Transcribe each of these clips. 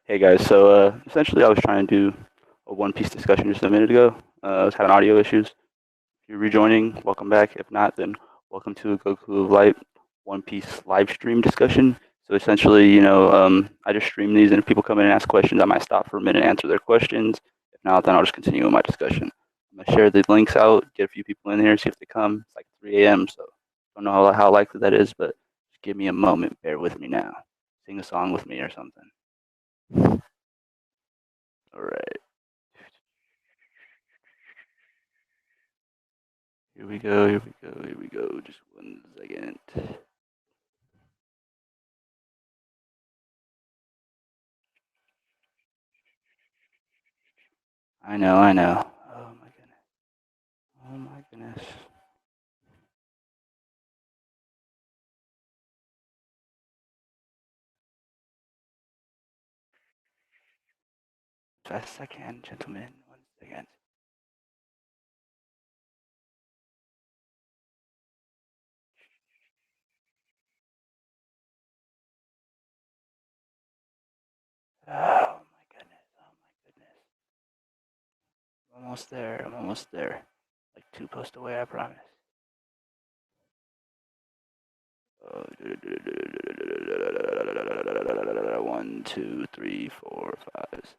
Hey guys, so essentially I was trying to do a One Piece discussion just a minute ago. I was having audio issues. If you're rejoining, welcome back. If not, then welcome to a Goku of Light One Piece live stream discussion. So essentially, I just stream these, and if people come in and ask questions, I might stop for a minute and answer their questions. If not, then I'll just continue with my discussion. I'm gonna share the links out, get a few people in here, see if they come. It's like 3 a.m., so I don't know how likely that is, but just give me a moment. Bear with me now. Sing a song with me or something. All right. Here we go, here we go, here we go. Just 1 second. I know, I know. Oh my goodness. Oh my goodness. As fast as I can, gentlemen. 1 second. Oh my goodness. Oh my goodness. I'm almost there. I'm almost there. Like 2 posts away, I promise. Oh, 1, 2, 3, 4, 5,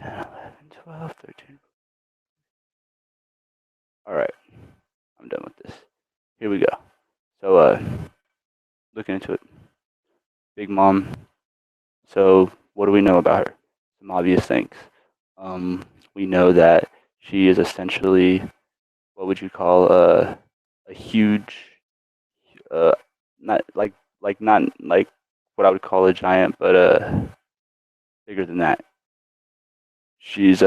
10, 11, 12, 13. All right. I'm done with this. Here we go. So, looking into it. Big Mom. So, what do we know about her? Some obvious things. Um, we know that she is essentially what would you call a huge, uh, not not like what I would call a giant, but bigger than that. She's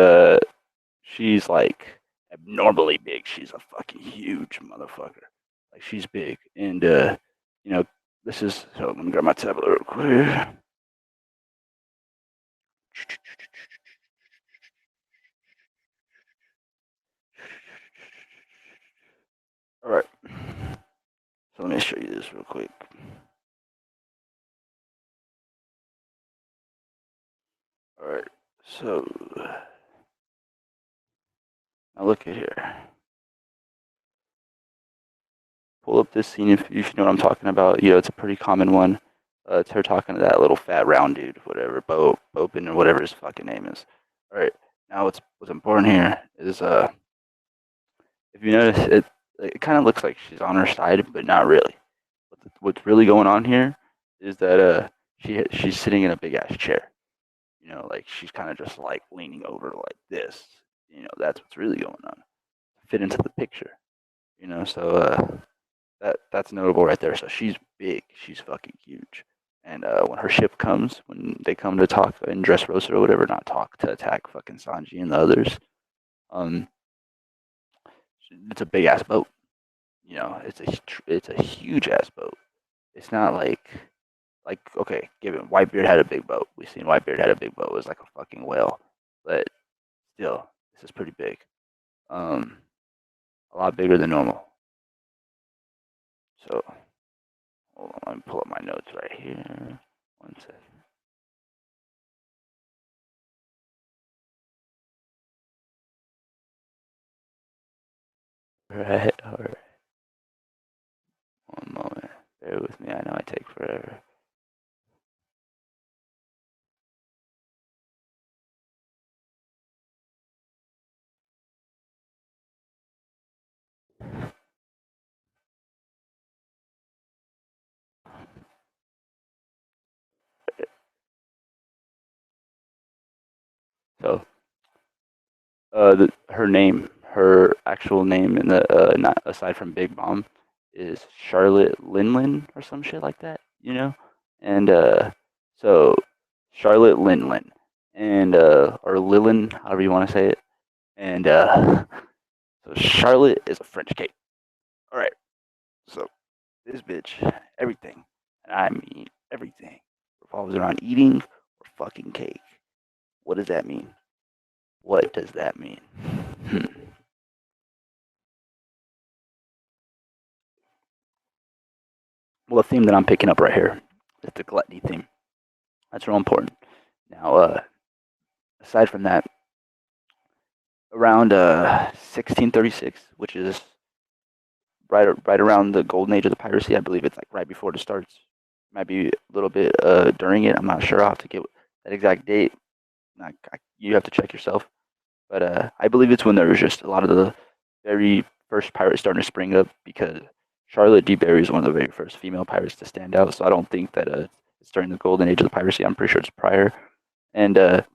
she's like abnormally big. She's a fucking huge motherfucker. Like she's big, and you know, this is. So let me grab my tablet real quick. All right. So let me show you this real quick. All right. So now look at here. Pull up this scene if you know what I'm talking about. It's a pretty common one. It's her talking to that little fat round dude, whatever, Bopin or whatever his fucking name is. All right. Now what's important here is if you notice it kind of looks like she's on her side, but not really. What's really going on here is that she's sitting in a big ass chair. Like she's kind of just like leaning over like this. That's what's really going on. Fit into the picture. So that's notable right there. So she's big. She's fucking huge. And when her ship comes, when they come to talk in Dressrosa or whatever, not talk to attack fucking Sanji and the others, um, it's a big ass boat. It's a huge ass boat. It's not like okay, given Whitebeard had a big boat. We've seen Whitebeard had a big boat. It was like a fucking whale, but still, this is pretty big. Um, a lot bigger than normal. So hold on, let me pull up my notes right here. 1 second. All right. One moment. Bear with me. I know I take forever. So, her actual name in the not aside from Big Mom, is Charlotte Linlin or some shit like that. And so Charlotte Linlin and or Lilin, however you want to say it, and so Charlotte is a French cake. All right, so this bitch, everything, and I mean everything, revolves around eating or fucking cake. What does that mean? What does that mean? Hmm. Well, the theme that I'm picking up right here the gluttony theme. That's real important. Now, aside from that, around 1636, which is right around the golden age of the piracy, I believe it's like right before it starts. Might be a little bit during it. I'm not sure. I'll have to get that exact date. You have to check yourself. But I believe it's when there was just a lot of the very first pirates starting to spring up because Charlotte D. Berry is one of the very first female pirates to stand out. So I don't think that it's during the golden age of the piracy. I'm pretty sure it's prior. And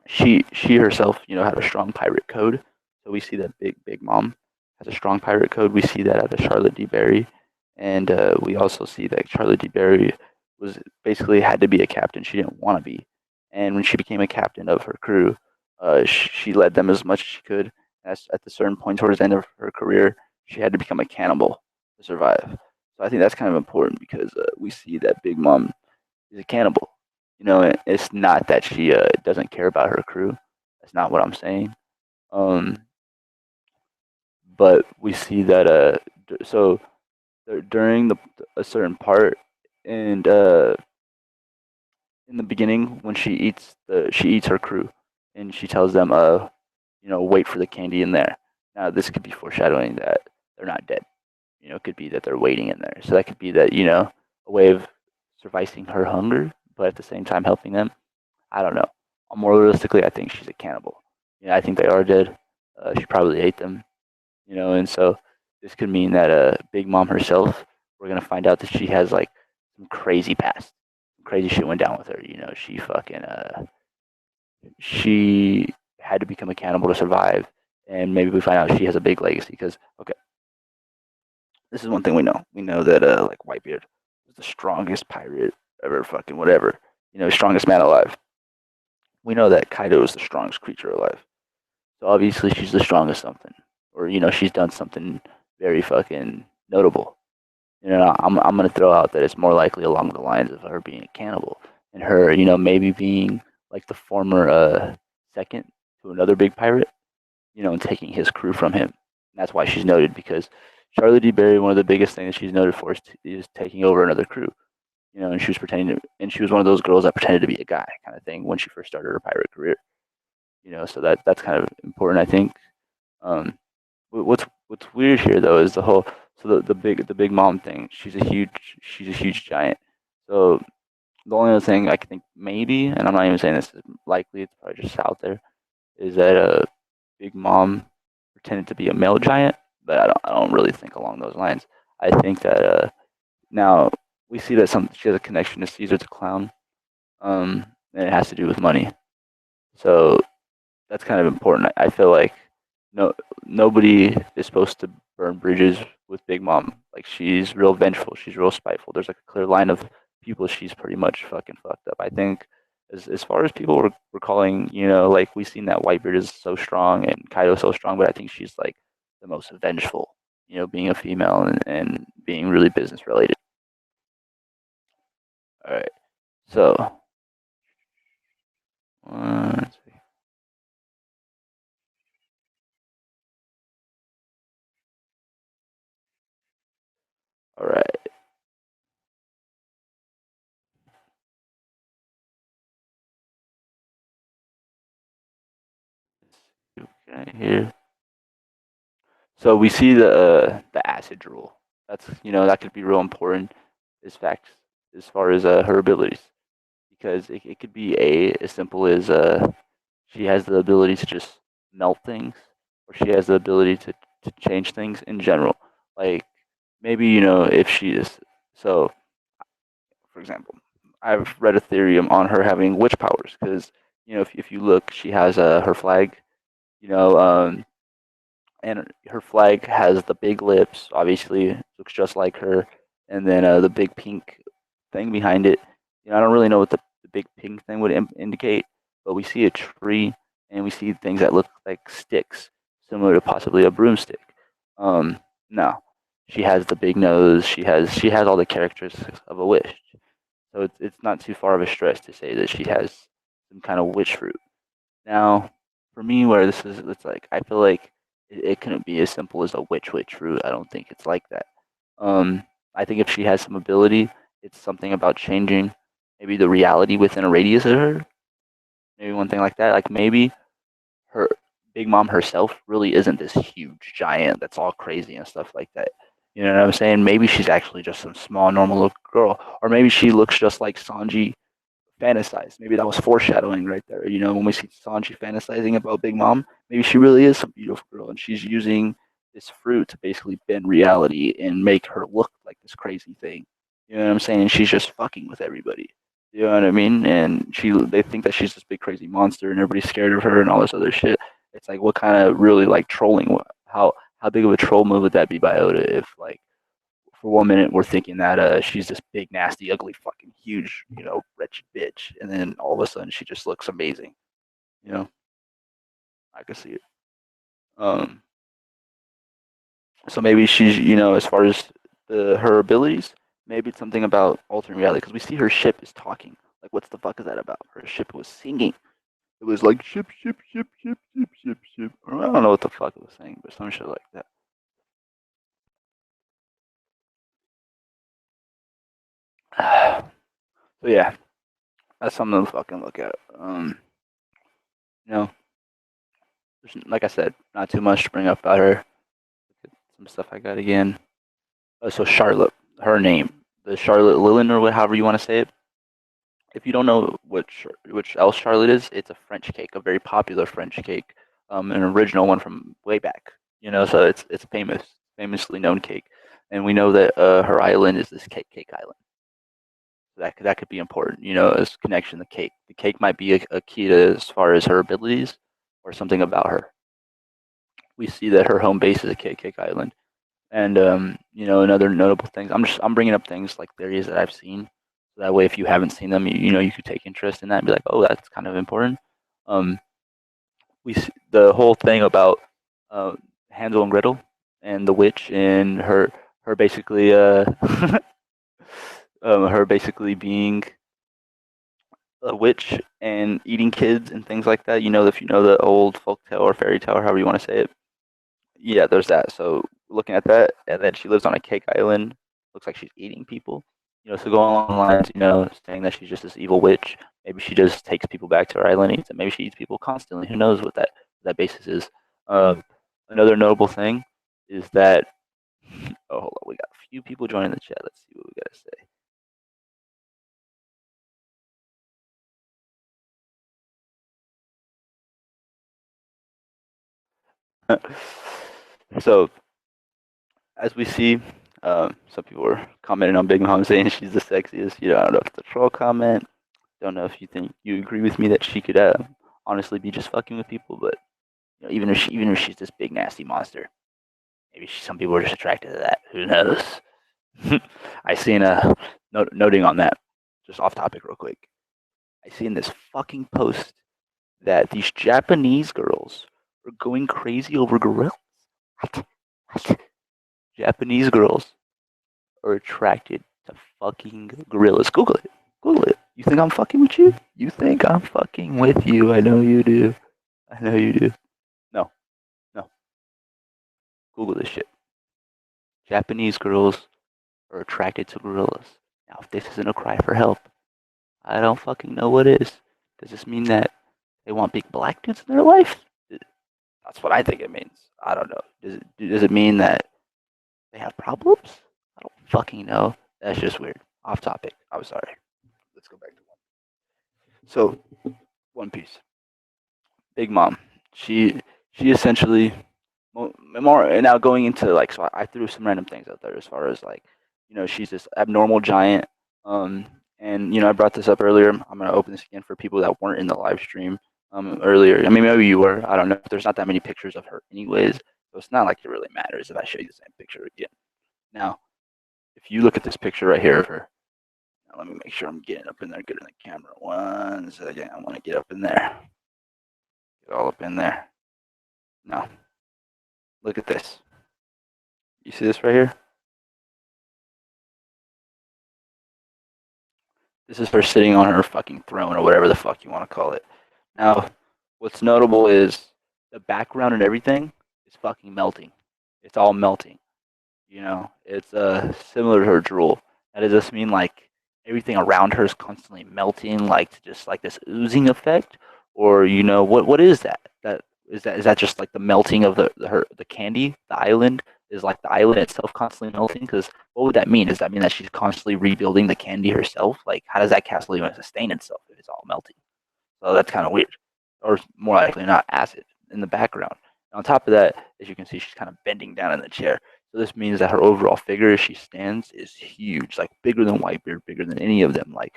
she herself, had a strong pirate code. So we see that Big Mom has a strong pirate code. We see that out of Charlotte D. Berry, and we also see that Charlotte D. Berry was basically had to be a captain. She didn't want to be, and when she became a captain of her crew, she led them as much as she could. As at the certain point towards the end of her career, she had to become a cannibal to survive. So I think that's kind of important because we see that Big Mom is a cannibal. It's not that she doesn't care about her crew. That's not what I'm saying. Um, but we see that so during a certain part and in the beginning when she eats her crew and she tells them wait for the candy in there. Now this could be foreshadowing that they're not dead. It could be that they're waiting in there. So that could be that a way of surviving her hunger, but at the same time helping them. I don't know. More realistically, I think she's a cannibal. I think they are dead. She probably ate them, and so this could mean that Big Mom herself, we're gonna find out that she has like some crazy past, some crazy shit went down with her. She fucking she had to become a cannibal to survive, and maybe we find out she has a big legacy because okay, this is one thing we know. We know that like Whitebeard was the strongest pirate ever, fucking whatever. Strongest man alive. We know that Kaido is the strongest creature alive. So obviously she's the strongest something, or she's done something very fucking notable. I'm gonna throw out that it's more likely along the lines of her being a cannibal and her, maybe being like the former second to another big pirate, and taking his crew from him. And that's why she's noted because Charlotte D. Berry, one of the biggest things that she's noted for is taking over another crew. And she was pretending to, and she was one of those girls that pretended to be a guy kind of thing when she first started her pirate career. So that's kind of important, I think. Um, what's weird here though is the whole the big mom thing. She's a huge giant. So the only other thing I can think maybe, and I'm not even saying this is likely, it's probably just out there, is that Big Mom pretended to be a male giant, but I don't really think along those lines. I think that now we see that she has a connection to Caesar the Clown, and it has to do with money. So that's kind of important. I feel like no nobody is supposed to burn bridges with Big Mom. Like she's real vengeful. She's real spiteful. There's like a clear line of people she's pretty much fucking fucked up. I think as far as people were calling, like we've seen that Whitebeard is so strong and Kaido so strong, but I think she's like the most vengeful. Being a female and being really business related. All right, so let's see. All right, okay, here. So we see the acid rule. That's that could be real important as facts as far as her abilities because it could be as simple as she has the ability to just melt things or she has the ability to change things in general. Like maybe if she is so for example, I've read a theory on her having witch powers because if you look, she has her flag. You know, and her flag has the big lips. Obviously, looks just like her, and then the big pink thing behind it. I don't really know what the big pink thing would indicate, but we see a tree and we see things that look like sticks, similar to possibly a broomstick. No, she has the big nose. She has all the characteristics of a witch. So it's not too far of a stretch to say that she has some kind of witch fruit. Now, for me, where it's like I feel like it couldn't be as simple as a witch fruit. I don't think it's like that. I think if she has some ability it's something about changing maybe the reality within a radius of her. Maybe one thing like that. Like maybe her Big Mom herself really isn't this huge giant that's all crazy and stuff like that. You know what I'm saying? Maybe she's actually just some small, normal little girl, or maybe she looks just like Sanji fantasized. Maybe that was foreshadowing right there. You know, when we see Sanji fantasizing about Big Mom, maybe she really is some beautiful girl, and she's using this fruit to basically bend reality and make her look like this crazy thing. You know what I'm saying? And she's just fucking with everybody. You know what I mean? And they think that she's this big crazy monster, and everybody's scared of her and all this other shit. It's like, what kind of really like trolling? How big of a troll move would that be by Oda if like for 1 minute we're thinking that she's this big, nasty, ugly, fucking huge, wretched bitch, and then all of a sudden she just looks amazing. You know, I can see it. Um, so maybe she's, as far as her abilities, maybe it's something about altering reality because we see her ship is talking. Like, what's the fuck is that about? Her ship was singing. It was like ship, ship, ship, ship, ship, ship, ship. I don't know what the fuck it was saying, but some shit like that. So yeah, that's something to fucking look at. You know, like I said, not too much to bring up about her. Some stuff I got again. So Charlotte, her name, the Charlotte Lilin or however you want to say it. If you don't know which else Charlotte is, it's a French cake, a very popular French cake, an original one from way back. So it's famously known cake, and we know that her island is this cake island. So that could be important, as connection to cake. The cake might be a key to as far as her abilities or something about her. We see that her home base is a cake island. And another notable things. I'm bringing up things like theories that I've seen. So that way, if you haven't seen them, you could take interest in that and be like, oh, that's kind of important. Um, we see the whole thing about uh, Hansel and Gretel and the witch and her basically her basically being a witch and eating kids and things like that. If you know the old folk tale or fairy tale or however you want to say it. Yeah, there's that. So looking at that, and then she lives on a cake island. Looks like she's eating people. So going along the lines, saying that she's just this evil witch. Maybe she just takes people back to her island and eats them. Maybe she eats people constantly. Who knows what that basis is? Um, Another notable thing is that oh, hold on, we got a few people joining the chat. Let's see what we gotta say. So as we see, some people are commenting on Big Mom saying she's the sexiest. I don't know if it's a troll comment. Don't know if you agree with me that she could honestly be just fucking with people, but even if she's this big nasty monster, maybe some people are just attracted to that. Who knows? I seen a noting on that, just off topic real quick. I seen this fucking post that these Japanese girls are going crazy over gorillas. What? What? Japanese girls are attracted to fucking gorillas. Google it. Google it. You think I'm fucking with you? You think I'm fucking with you? I know you do. I know you do. No, no. Google this shit. Japanese girls are attracted to gorillas. Now, if this isn't a cry for help, I don't fucking know what is. Does this mean that they want big black dudes in their life? That's what I think it means. I don't know. Does it mean that they have problems? I don't fucking know. That's just weird. Off topic. I'm sorry. Let's go back to one. So, One Piece. Big Mom. She essentially more now going into like, so I threw some random things out there as far as like, she's this abnormal giant. Um, and I brought this up earlier. I'm gonna open this again for people that weren't in the live stream earlier. I mean, maybe you were. I don't know. There's not that many pictures of her, anyways. So it's not like it really matters if I show you the same picture again. Now, if you look at this picture right here of her, now let me make sure I'm getting up in there, good in the camera. 1 second. I want to get up in there. Get all up in there. Now, look at this. You see this right here? This is her sitting on her fucking throne or whatever the fuck you want to call it. Now, what's notable is the background and everything is fucking melting. It's all melting. It's similar to her drool. Now, does this mean like everything around her is constantly melting, like just like this oozing effect, or what is that? That is that just like the melting of the candy, the island? Is like the island itself constantly melting? Because what would that mean? Does that mean that she's constantly rebuilding the candy herself? Like, how does that castle even sustain itself if it's all melting? So that's kind of weird, or more likely not acid in the background. And on top of that, as you can see, she's kind of bending down in the chair. So this means that her overall figure as she stands is huge, like bigger than Whitebeard, bigger than any of them, like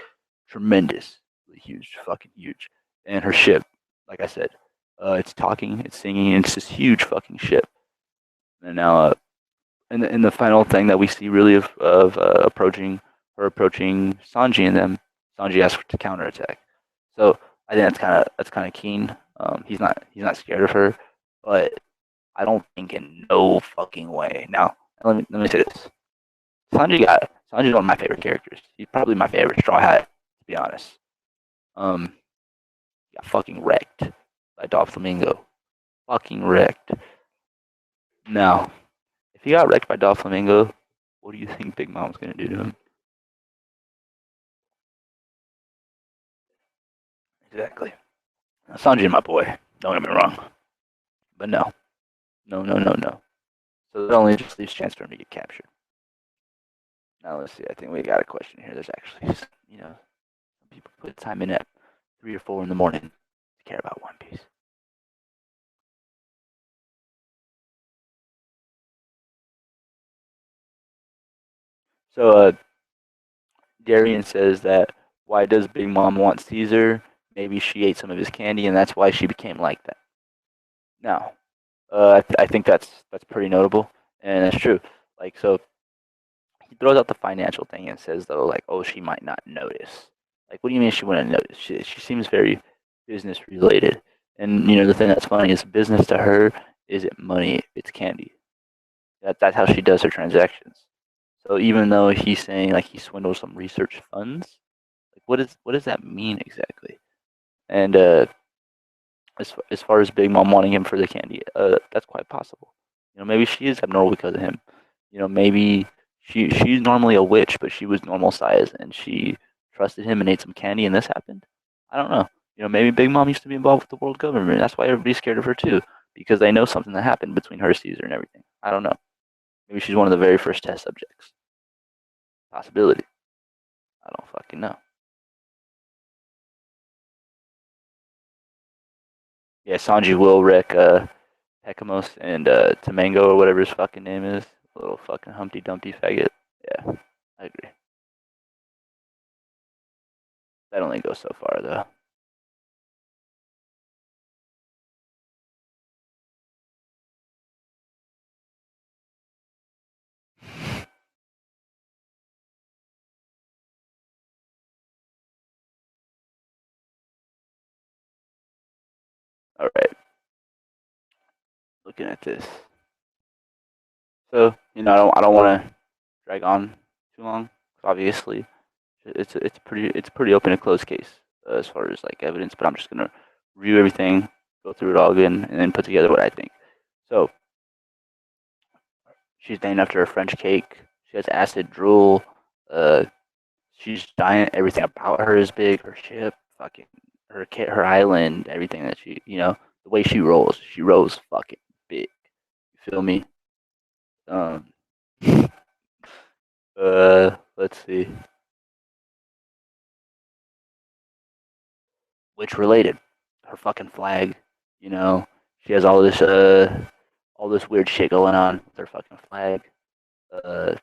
tremendous, huge, fucking huge. And her ship, like I said, it's talking, it's singing, and it's this huge fucking ship. And now, and the final thing that we see really of approaching Sanji and them, Sanji asks to counterattack. So I think that's kind of keen. He's not scared of her, but I don't think in no fucking way. Now let me say this: Sanji's one of my favorite characters. He's probably my favorite Straw Hat, to be honest. Um, he got fucking wrecked by Doflamingo. Fucking wrecked. Now, if he got wrecked by Doflamingo, what do you think Big Mom's gonna do to him? Exactly. Now, Sanji, my boy. Don't get me wrong, but no, no, no, no, no. So that only just leaves chance for him to get captured. Now let's see. I think we got a question here. There's actually, some people put time in at 3 or 4 in the morning to care about One Piece. So Darian says that why does Big Mom want Caesar? Maybe she ate some of his candy, and that's why she became like that. Now, I think that's pretty notable, and that's true. Like, so he throws out the financial thing and says though, like, oh, she might not notice. Like, what do you mean she wouldn't notice? She seems very business related, and the thing that's funny is business to her isn't money; it's candy. That's how she does her transactions. So even though he's saying like he swindles some research funds, like what does that mean exactly? And as far as Big Mom wanting him for the candy, that's quite possible. Maybe she is abnormal because of him. Maybe she's normally a witch, but she was normal size and she trusted him and ate some candy, and this happened. I don't know. Maybe Big Mom used to be involved with the world government. That's why everybody's scared of her too, because they know something that happened between her, Caesar, and everything. I don't know. Maybe she's one of the very first test subjects. Possibility. I don't fucking know. Yeah, Sanji will wreck Pekamos and Tamango or whatever his fucking name is. Little fucking Humpty Dumpty faggot. Yeah, I agree. That only goes so far though. All right, looking at this. So I don't want to drag on too long. Obviously, it's pretty open and closed case as far as like evidence. But I'm just gonna review everything, go through it all again, and then put together what I think. So she's named after a French cake. She has acid drool. Uh, she's giant. Everything about her is big. Her ship, fucking her island, everything that the way she rolls fucking big. You feel me? Um, let's see. Which related? Her fucking flag. You know, she has all this weird shit going on with her fucking flag. Uh,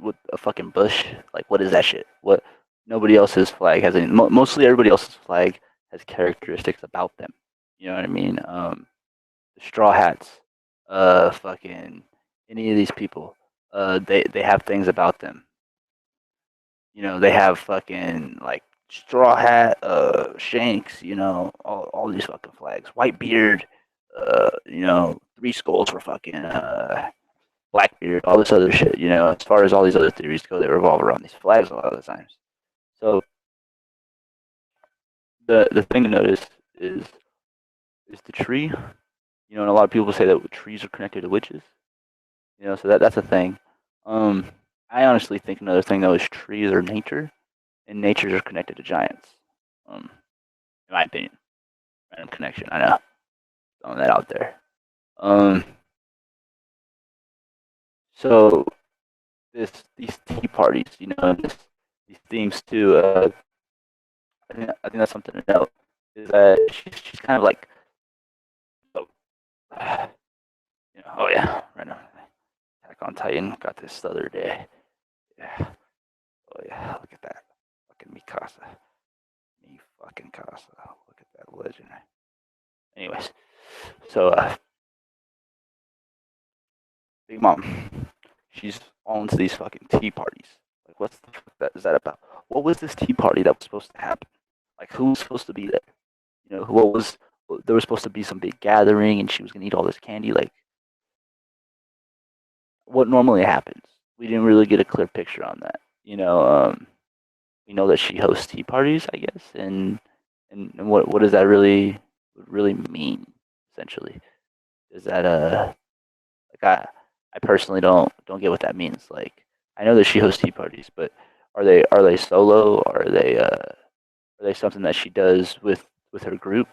with a fucking bush. Like, what is that shit? What? Nobody else's flag has any. Mostly everybody else's flag has characteristics about them. You know what I mean? The Straw Hats, fucking any of these people, they have things about them. They have fucking like Straw Hat, Shanks. All these fucking flags. White Beard, Three Skulls for fucking Blackbeard, all this other shit. As far as all these other theories go, they revolve around these flags a lot of the times. So the thing to notice is is the tree. And a lot of people say that trees are connected to witches. So that's a thing. Um, I honestly think another thing though is trees are nature, and natures are connected to giants. Um, in my opinion, random connection. I know, throwing that out there. Um, so these tea parties, and these themes too. I think that's something to note. Is that she's kind of like, oh, oh yeah, random Attack on Titan got this the other day. Yeah, oh yeah, look at that, fucking Mikasa, me fucking Casa. Look at that legend. Anyways, so Big Mom, she's all into these fucking tea parties. Like, what's the fuck that is that about? What was this tea party that was supposed to happen? Like, who was supposed to be there? What was there was supposed to be some big gathering, and she was gonna eat all this candy. Like, what normally happens? We didn't really get a clear picture on that. We know that she hosts tea parties, I guess, and what does that really mean? Essentially, is that like I personally don't get what that means. Like, I know that she hosts tea parties, but are they solo? Are they something that she does with her group?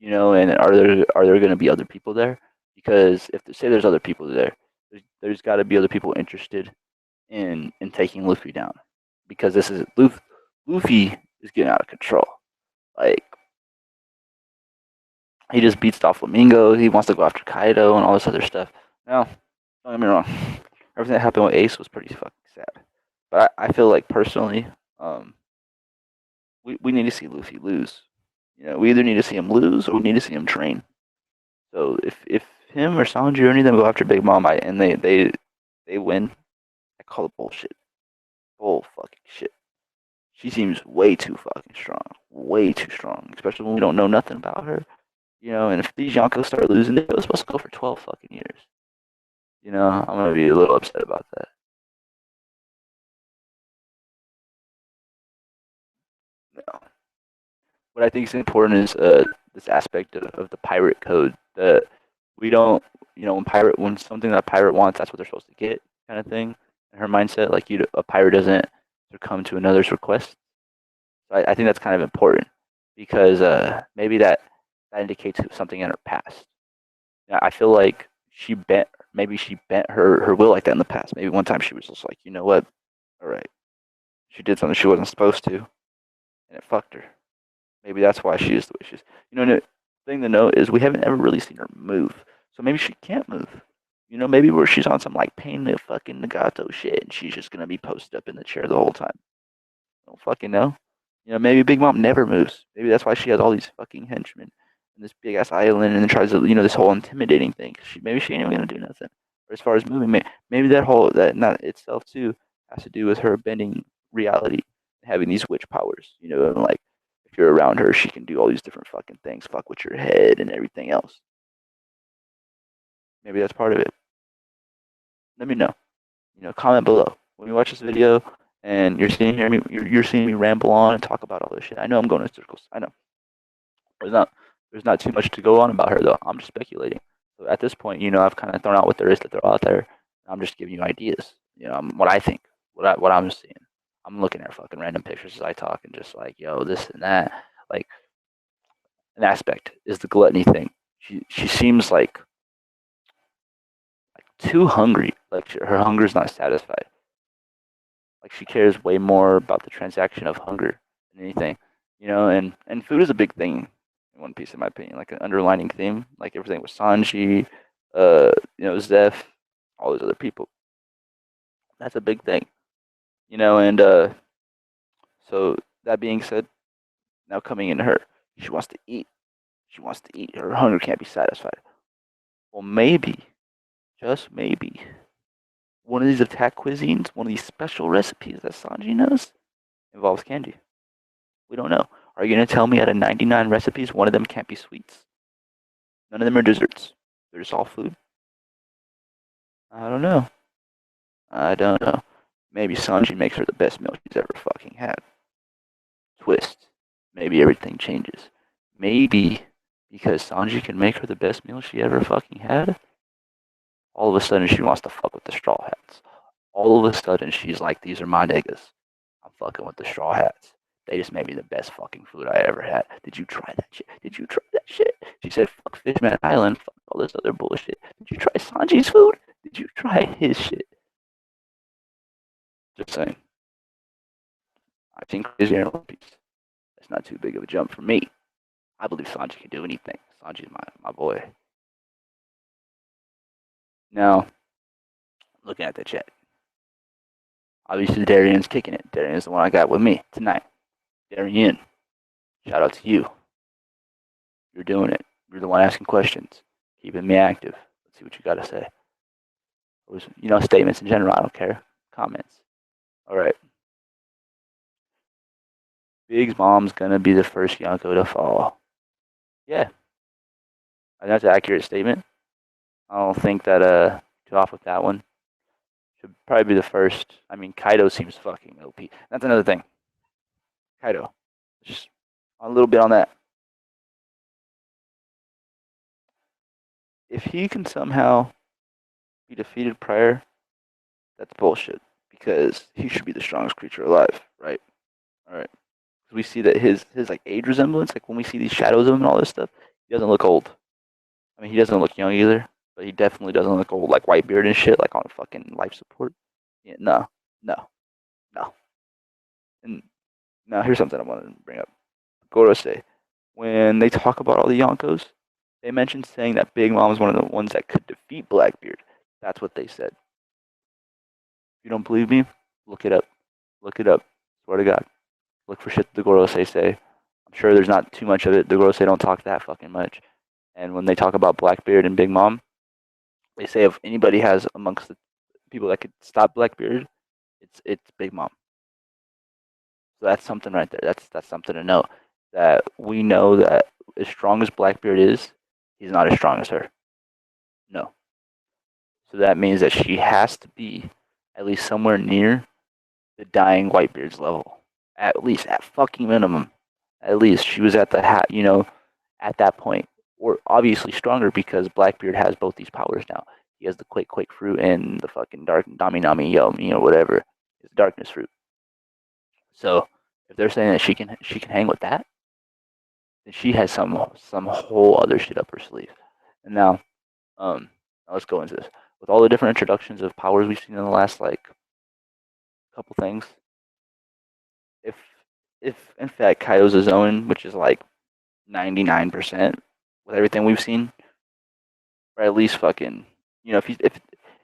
And are there going to be other people there? Because if say there's other people there, there's got to be other people interested in taking Luffy down, because this is Luffy is getting out of control. Like, he just beats Doflamingo. He wants to go after Kaido and all this other stuff. No, don't get me wrong. Everything that happened with Ace was pretty fucking sad. But I feel like personally, um, we need to see Luffy lose. We either need to see him lose or we need to see him train. So if him or Sanji or any of them go after Big Mom and they win, I call it bullshit. Bull fucking shit. She seems way too fucking strong. Way too strong. Especially when we don't know nothing about her. And if these Yonkos start losing, they were supposed to go for 12 fucking years. I'm gonna be a little upset about that. No. What I think is important is this aspect of the pirate code that we don't, when something that a pirate wants, that's what they're supposed to get, kind of thing. In her mindset, like, a pirate doesn't succumb to another's request. So I think that's kind of important, because maybe that indicates something in her past. I feel like she bent her will like that in the past. Maybe one time she was just like, you know what, all right, she did something she wasn't supposed to, and it fucked her. Maybe that's why she is the way she is. The thing to note is we haven't ever really seen her move, so maybe she can't move. Maybe where she's on some like pain the fucking Nagato shit, and she's just gonna be posted up in the chair the whole time. I don't fucking know. Maybe Big Mom never moves. Maybe that's why she has all these fucking henchmen in this big ass island, and then tries to, this whole intimidating thing. Maybe she ain't even gonna do nothing. Or as far as moving, maybe that not itself too has to do with her bending reality, having these witch powers. And like, if you're around her, she can do all these different fucking things, fuck with your head and everything else. Maybe that's part of it. Let me know. Comment below when you watch this video and you're seeing me ramble on and talk about all this shit. I know I'm going in circles. I know. There's not too much to go on about her though. I'm just speculating. So at this point, I've kind of thrown out what there is to throw out there. I'm just giving you ideas. What I think, what I'm seeing. I'm looking at fucking random pictures as I talk and just like, yo, this and that. Like, an aspect is the gluttony thing. She seems like too hungry. Like, her hunger is not satisfied. Like, she cares way more about the transaction of hunger than anything. And food is a big thing in One Piece, in my opinion. Like, an underlining theme. Like, everything with Sanji, Zeph, all those other people. That's a big thing. And so that being said, now coming into her, she wants to eat. She wants to eat. Her hunger can't be satisfied. Well, maybe, just maybe, one of these attack cuisines, one of these special recipes that Sanji knows, involves candy. We don't know. Are you going to tell me out of 99 recipes, one of them can't be sweets? None of them are desserts. They're just all food? I don't know. I don't know. Maybe Sanji makes her the best meal she's ever fucking had. Twist. Maybe everything changes. Maybe because Sanji can make her the best meal she ever fucking had, all of a sudden she wants to fuck with the Straw Hats. all of a sudden she's like, "These are my niggas. I'm fucking with the Straw Hats. They just made me the best fucking food I ever had. Did you try that shit? Did you try that shit?" She said, "Fuck Fishman Island. Fuck all this other bullshit. Did you try Sanji's food? Did you try his shit?" Just saying. I've seen Crazy in One Piece. That's not too big of a jump for me. I believe Sanji can do anything. Sanji's my boy. Now, looking at the chat, obviously Darian's kicking it. Darian's the one I got with me tonight. Darian, shout out to you. You're doing it. You're the one asking questions, keeping me active. Let's see what you got to say. Or, statements in general. I don't care. Comments. All right. Big's mom's gonna be the first Yonko to fall. Yeah, that's an accurate statement. I don't think that too off with that one. Should probably be the first. I mean, Kaido seems fucking OP. That's another thing. Kaido, just a little bit on that. If he can somehow be defeated prior, that's bullshit. Because he should be the strongest creature alive, right? All right. We see that his like age resemblance, like when we see these shadows of him and all this stuff, he doesn't look old. I mean, he doesn't look young either, but he definitely doesn't look old, like Whitebeard and shit, like on fucking life support. Yeah, no, no, no. And now here's something I wanted to bring up. Gorosei, when they talk about all the Yonkos, they mentioned saying that Big Mom is one of the ones that could defeat Blackbeard. That's what they said. If you don't believe me, look it up. Look it up. Swear to God. Look for shit the Gorosei say. I'm sure there's not too much of it. The Gorosei don't talk that fucking much. And when they talk about Blackbeard and Big Mom, they say if anybody has amongst the people that could stop Blackbeard, it's Big Mom. So that's something right there. That's something to know. That we know that as strong as Blackbeard is, he's not as strong as her. No. So that means that she has to be at least somewhere near the dying Whitebeard's level. At least, at fucking minimum. At least she was at the at that point. Or obviously stronger because Blackbeard has both these powers now. He has the Quake fruit and the fucking dark Nami Nami Yomi or whatever. It's darkness fruit. So if they're saying that she can hang with that, then she has some whole other shit up her sleeve. And now let's go into this. With all the different introductions of powers we've seen in the last like couple things, if in fact Kaido's a zone, which is like 99% with everything we've seen, or at least fucking, if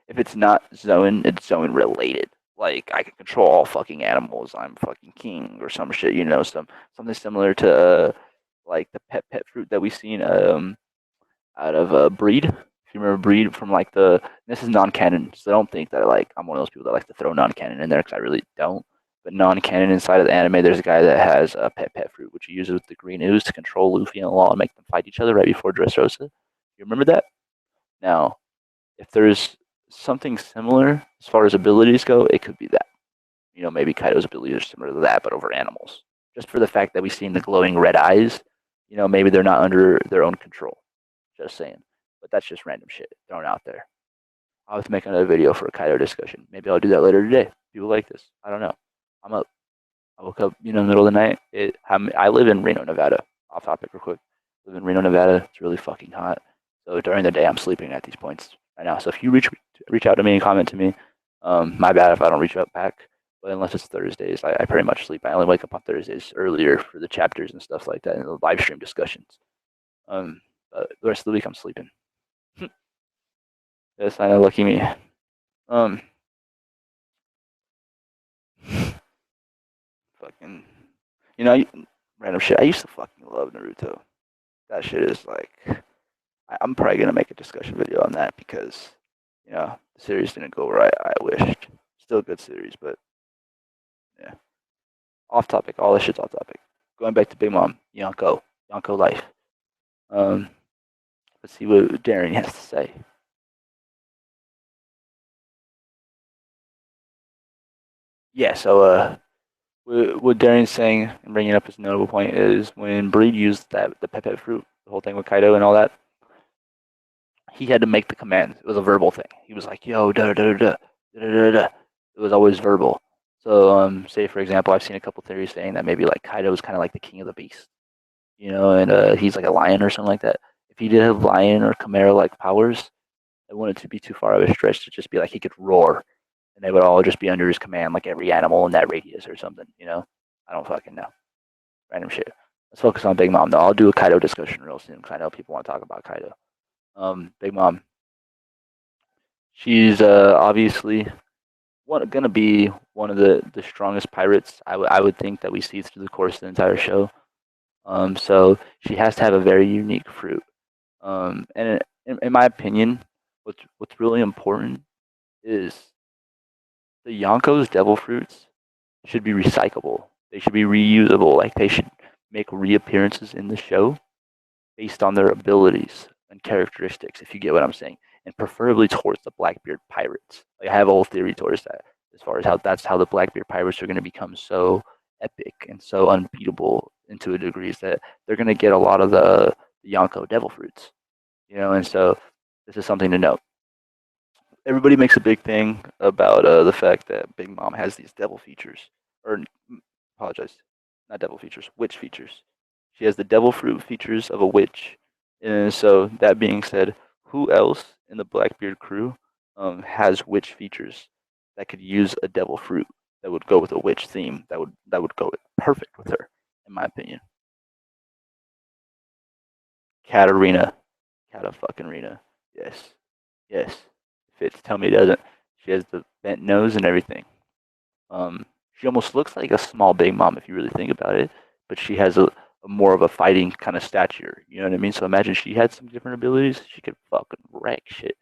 it's not zone, it's zone related. Like I can control all fucking animals. I'm fucking king or some shit. Something similar to like the pet fruit that we've seen out of Breed. If you remember Breed from like this is non-canon, so don't think that like I'm one of those people that like to throw non-canon in there because I really don't. But non-canon inside of the anime, there's a guy that has a pet fruit, which he uses with the green ooze to control Luffy and Law and make them fight each other right before Dressrosa. You remember that? Now, if there's something similar as far as abilities go, it could be that. Maybe Kaido's abilities are similar to that, but over animals. Just for the fact that we've seen the glowing red eyes, maybe they're not under their own control. Just saying. But that's just random shit thrown out there. I'll have to make another video for a Kaido discussion. Maybe I'll do that later today. People like this. I don't know. I'm up. I woke up, in the middle of the night. I live in Reno, Nevada. Off topic real quick. I live in Reno, Nevada. It's really fucking hot. So during the day, I'm sleeping at these points right now. So if you reach out to me and comment to me, my bad if I don't reach out back. But unless it's Thursdays, I pretty much sleep. I only wake up on Thursdays earlier for the chapters and stuff like that and the live stream discussions. But the rest of the week, I'm sleeping. Yes, I know. Lucky me. Fucking, random shit. I used to fucking love Naruto. That shit is like, I'm probably gonna make a discussion video on that because, the series didn't go where I wished. Still a good series, but yeah. Off topic. All this shit's off topic. Going back to Big Mom, Yonko life. Let's see what Darren has to say. Yeah. So what Darren's saying and bringing up as a notable point is when Breed used the pepet fruit, the whole thing with Kaido and all that, he had to make the command. It was a verbal thing. He was like, "Yo, da da da da da da da." It was always verbal. So, say for example, I've seen a couple theories saying that maybe like Kaido is kind of like the king of the beast, you know, and he's like a lion or something like that. If he did have lion or chimera like powers, it wouldn't be too far of a stretch to just be like he could roar, and they would all just be under his command, like every animal in that radius or something. You know, I don't fucking know. Random shit. Let's focus on Big Mom though. I'll do a Kaido discussion real soon because I know people want to talk about Kaido. Big Mom. She's obviously gonna be one of the strongest pirates. I would think that we see through the course of the entire show. So she has to have a very unique fruit. And in my opinion, what's really important is the Yonko's devil fruits should be recyclable. They should be reusable. Like they should make reappearances in the show based on their abilities and characteristics, if you get what I'm saying, and preferably towards the Blackbeard pirates. Like I have a whole theory towards that, as far as how that's how the Blackbeard pirates are going to become so epic and so unbeatable into a degree is that they're going to get a lot of the Yonko devil fruits, you know, and so this is something to note. Everybody makes a big thing about the fact that Big Mom has these devil features, or apologize, not devil features, witch features. She has the devil fruit features of a witch. And so that being said, who else in the Blackbeard crew has witch features that could use a devil fruit that would go with a witch theme that would go perfect with her, in my opinion. Katarina, Kata fucking Rena. Yes, yes. Fits. Tell me it doesn't. She has the bent nose and everything. She almost looks like a small Big Mom if you really think about it, but she has a more of a fighting kind of stature. You know what I mean? So imagine she had some different abilities. She could fucking wreck shit.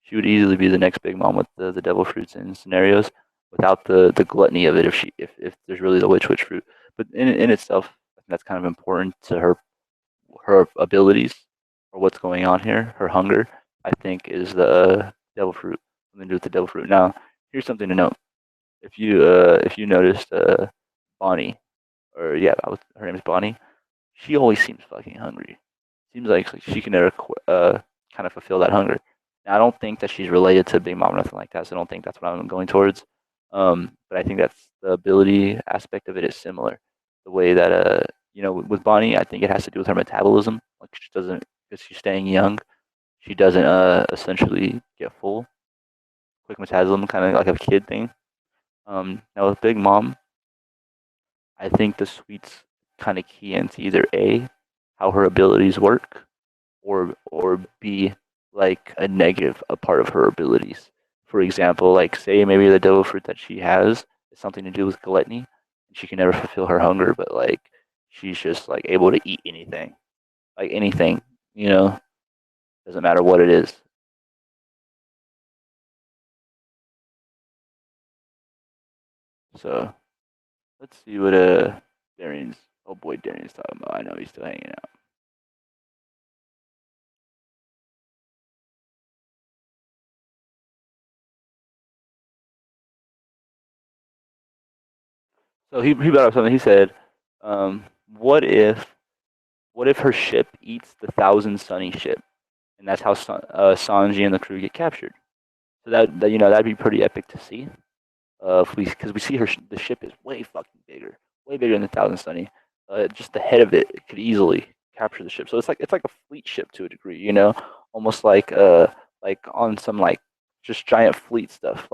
She would easily be the next Big Mom with the devil fruits in scenarios without the gluttony of it if there's really the witch fruit. But in itself, I think that's kind of important to her abilities or what's going on here. Her hunger, I think, is the devil fruit. Something to do with the devil fruit. Now, here's something to note if you noticed Bonnie, or yeah, her name is Bonnie. She always seems fucking hungry. Seems like she can never kind of fulfill that hunger. Now, I don't think that she's related to Big Mom or nothing like that, so I don't think that's what I'm going towards. But I think that's the ability aspect of it is similar. The way that with Bonnie, I think it has to do with her metabolism. Like she doesn't, because she's staying young, she doesn't essentially get full. Quick metabolism, kind of like a kid thing. Now with Big Mom, I think the sweets kind of key into either A, how her abilities work, or B, like a part of her abilities. For example, like say maybe the devil fruit that she has is something to do with gluttony, and she can never fulfill her hunger, but like she's just like able to eat anything, like anything, you know, doesn't matter what it is. So let's see what Darian's oh boy Darian's talking about. I know he's still hanging out. So he brought up something. He said, um, "What if her ship eats the Thousand Sunny ship, and that's how Sanji and the crew get captured? So that that'd be pretty epic to see. If we because we see the ship is way fucking bigger, way bigger than the Thousand Sunny. Just the head of it could easily capture the ship. So it's like a fleet ship to a degree, you know, almost like on some like just giant fleet stuff.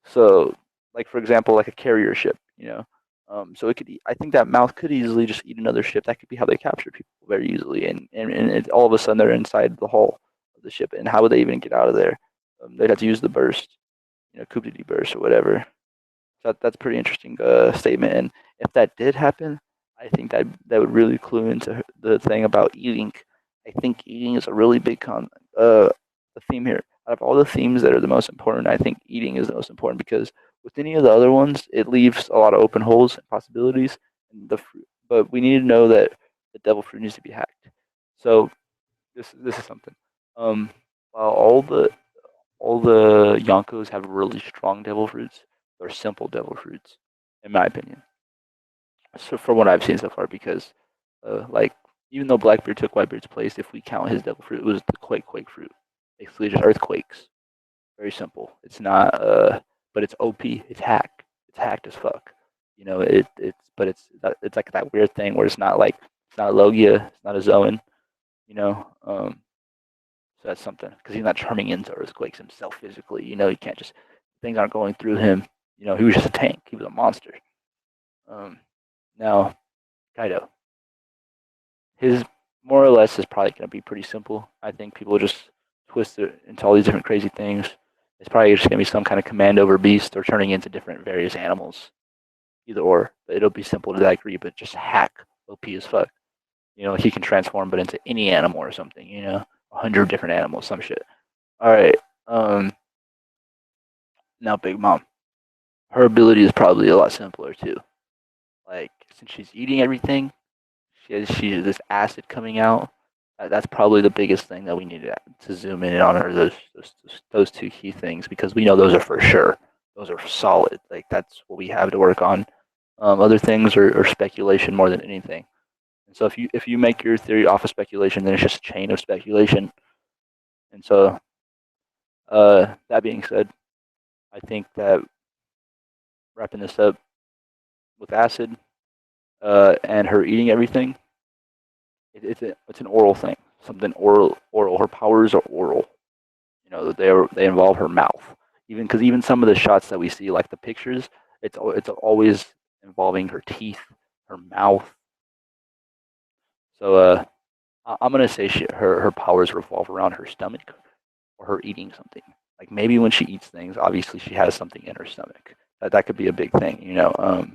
So like for example, like a carrier ship, you know. So it could. I think that mouth could easily just eat another ship. That could be how they capture people very easily, and all of a sudden they're inside the hull of the ship. And how would they even get out of there? They'd have to use the burst, coup de burst or whatever. So that's a pretty interesting statement. And if that did happen, I think that would really clue into the thing about eating. I think eating is a really big the theme here. Out of all the themes that are the most important, I think eating is the most important because with any of the other ones, it leaves a lot of open holes and possibilities. And but we need to know that the devil fruit needs to be hacked. So this is something. Um, while all the Yonkos have really strong devil fruits. They're simple devil fruits, in my opinion. So from what I've seen so far, because like even though Blackbeard took Whitebeard's place, if we count his devil fruit, it was the quake fruit, basically just earthquakes. Very simple. It's not, but it's OP. It's hack. It's hacked as fuck. You know, it's like that weird thing where it's not a Logia, it's not a Zoan. You know, so that's something because he's not turning into earthquakes himself physically. You know, he can't just things aren't going through him. You know, he was just a tank. He was a monster. Um, Now Kaido, his more or less is probably going to be pretty simple. I think people just twist it into all these different crazy things. It's probably just going to be some kind of command over beast or turning into different various animals. Either or, but it'll be simple to that degree. But just hack OP as fuck. You know, he can transform, but into any animal or something. You know, 100 different animals, some shit. All right. Um, Now Big Mom, her ability is probably a lot simpler too. Like since she's eating everything, she has this acid coming out. That's probably the biggest thing that we need to zoom in on her. Those two key things because we know those are for sure. Those are solid. Like that's what we have to work on. Other things are speculation more than anything. And so if you make your theory off of speculation, then it's just a chain of speculation. And so that being said, I think that wrapping this up with acid and her eating everything, it's an oral thing. Something oral. Her powers are oral. You know, they involve her mouth. Even because even some of the shots that we see, like the pictures, it's always involving her teeth, her mouth. So I'm gonna say her powers revolve around her stomach or her eating something. Like maybe when she eats things, obviously she has something in her stomach. That could be a big thing, you know.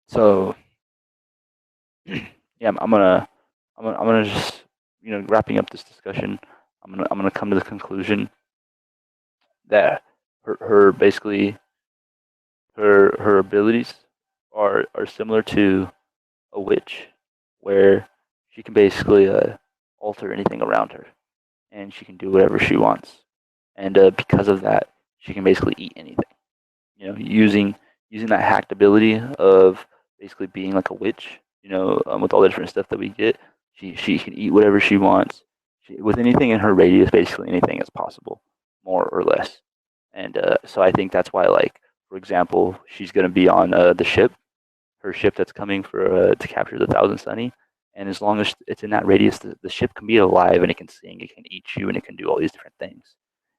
So yeah, I'm gonna just wrapping up this discussion. I'm gonna come to the conclusion that her basically her abilities are similar to a witch, where she can basically alter anything around her, and she can do whatever she wants, and because of that, she can basically eat anything. You know, using that hacked ability of basically being like a witch. You know, with all the different stuff that we get, she can eat whatever she wants. With anything in her radius, basically anything is possible, more or less. And so I think that's why, like for example, she's gonna be on the ship, her ship that's coming for to capture the Thousand Sunny. And as long as it's in that radius, the ship can be alive and it can sing, it can eat you, and it can do all these different things.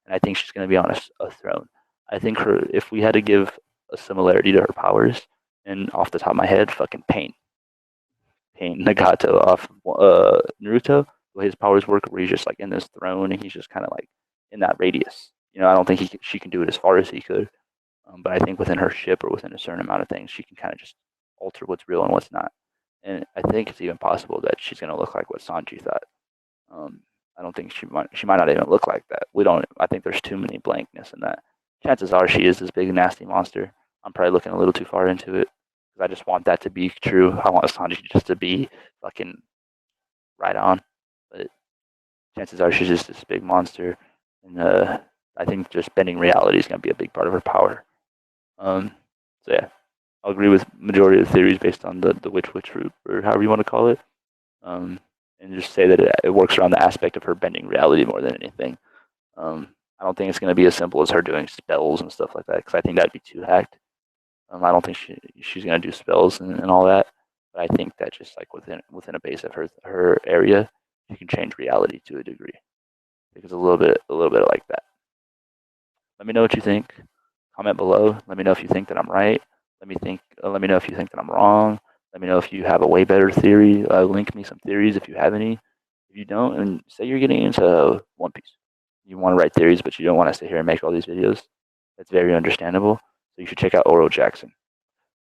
And I think she's going to be on a throne. I think if we had to give a similarity to her powers, and off the top of my head, fucking Pain Nagato off Naruto, the way his powers work, where he's just like in this throne and he's just kind of like in that radius. You know, I don't think she can do it as far as he could, but I think within her ship or within a certain amount of things, she can kind of just alter what's real and what's not. And I think it's even possible that she's going to look like what Sanji thought. Um, I don't think she might not even look like that. We don't. I think there's too many blankness in that. Chances are she is this big nasty monster. I'm probably looking a little too far into it because I just want that to be true. I want Sanji just to be fucking right on. But chances are she's just this big monster, and I think just bending reality is going to be a big part of her power. So yeah, I'll agree with majority of the theories based on the witch root or however you want to call it, and just say that it works around the aspect of her bending reality more than anything. I don't think it's going to be as simple as her doing spells and stuff like that because I think that'd be too hacked. I don't think she's going to do spells and all that, but I think that just like within a base of her area, she can change reality to a degree. I think it's a little bit like that. Let me know what you think. Comment below. Let me know if you think that I'm right. Let me know if you think that I'm wrong. Let me know if you have a way better theory. Link me some theories if you have any. If you don't, and say you're getting into One Piece, you want to write theories, but you don't want to sit here and make all these videos. That's very understandable. So you should check out Oro Jackson.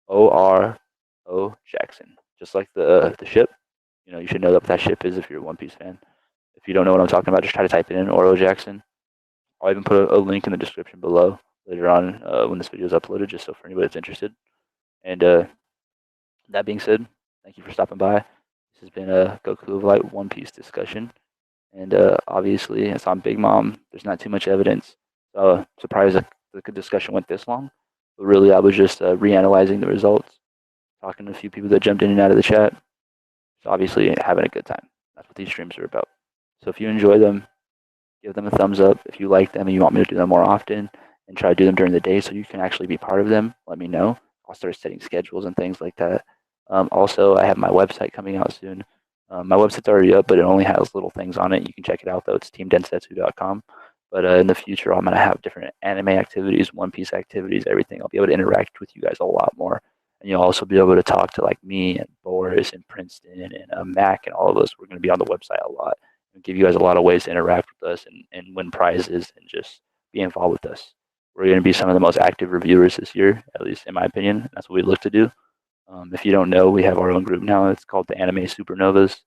O-R-O Jackson. Just like the ship. You know, you should know what that ship is if you're a One Piece fan. If you don't know what I'm talking about, just try to type it in, Oro Jackson. I'll even put a link in the description below later on when this video is uploaded, just so for anybody that's interested. And that being said, thank you for stopping by. This has been a Goku of Light One Piece discussion. And obviously, it's on Big Mom. There's not too much evidence. So surprised that the discussion went this long. But really, I was just reanalyzing the results, talking to a few people that jumped in and out of the chat. So obviously, having a good time. That's what these streams are about. So if you enjoy them, give them a thumbs up. If you like them and you want me to do them more often, and try to do them during the day so you can actually be part of them, let me know. I'll start setting schedules and things like that. Also, I have my website coming out soon. My website's already up, but it only has little things on it. You can check it out though. It's teamdensetsu.com. But in the future, I'm gonna have different anime activities, One Piece activities, everything. I'll be able to interact with you guys a lot more, and you'll also be able to talk to like me and Boris and Princeton and Mac and all of us. We're gonna be on the website a lot and give you guys a lot of ways to interact with us and win prizes and just be involved with us. We're going to be some of the most active reviewers this year, at least in my opinion. That's what we look to do. If you don't know, we have our own group now. It's called the Anime Supernovas,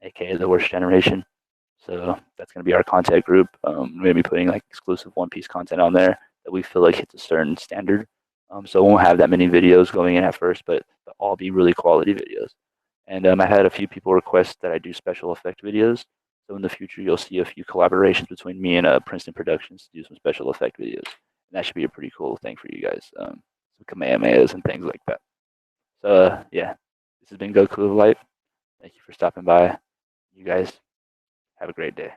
aka the Worst Generation. So that's going to be our content group. We're going to be putting like exclusive One Piece content on there that we feel like hits a certain standard. So we won't have that many videos going in at first, but they'll all be really quality videos. And I had a few people request that I do special effect videos. So in the future, you'll see a few collaborations between me and Princeton Productions to do some special effect videos. And that should be a pretty cool thing for you guys. Some Kamehamehas and things like that. So yeah, this has been Goku of Light. Thank you for stopping by. You guys have a great day.